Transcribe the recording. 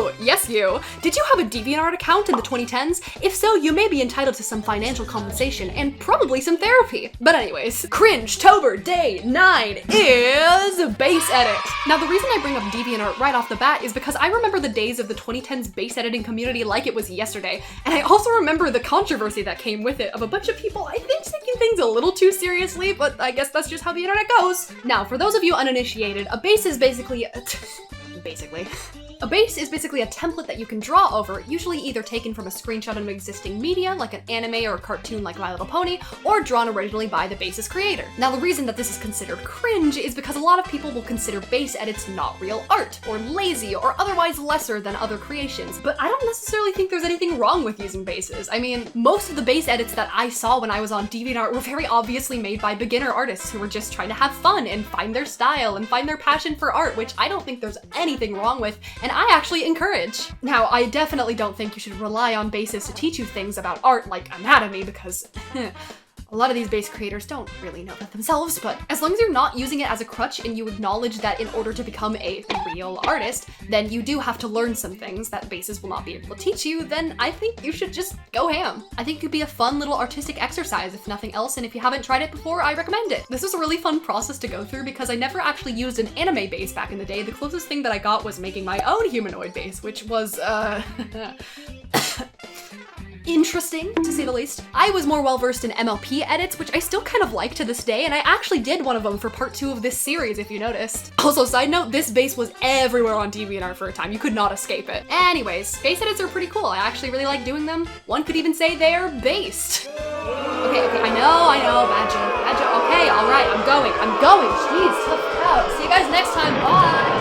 You! Yes, you! Did you have a DeviantArt account in the 2010s? If so, you may be entitled to some financial compensation and probably some therapy. But anyways, Cringetober Day 9 is base edit. Now the reason I bring up DeviantArt right off the bat is because I remember the days of the 2010s base editing community like it was yesterday, and I also remember the controversy that came with it of a bunch of people, I think, taking things a little too seriously, but I guess that's just how the internet goes. Now, for those of you uninitiated, a base is basically a base is basically a template that you can draw over, usually either taken from a screenshot of existing media, like an anime or a cartoon like My Little Pony, or drawn originally by the base's creator. Now, the reason that this is considered cringe is because a lot of people will consider base edits not real art, or lazy, or otherwise lesser than other creations, but I don't necessarily think there's anything wrong with using bases. I mean, most of the base edits that I saw when I was on DeviantArt were very obviously made by beginner artists who were just trying to have fun and find their style and find their passion for art, which I don't think there's anything wrong with, and I actually encourage. Now, I definitely don't think you should rely on bases to teach you things about art like anatomy, because a lot of these base creators don't really know that themselves, but as long as you're not using it as a crutch and you acknowledge that in order to become a real artist, then you do have to learn some things that bases will not be able to teach you, then I think you should just go ham. I think it could be a fun little artistic exercise if nothing else, and if you haven't tried it before, I recommend it. This was a really fun process to go through because I never actually used an anime base back in the day. The closest thing that I got was making my own humanoid base, which was, interesting, to say the least. I was more well-versed in MLP edits, which I still kind of like to this day, and I actually did one of them for part 2 of this series, if you noticed. Also, side note, this base was everywhere on DeviantArt for a time. You could not escape it. Anyways, base edits are pretty cool. I actually really like doing them. One could even say they're based. Okay, I know, bad joke, okay, alright, I'm going, jeez, see you guys next time, bye!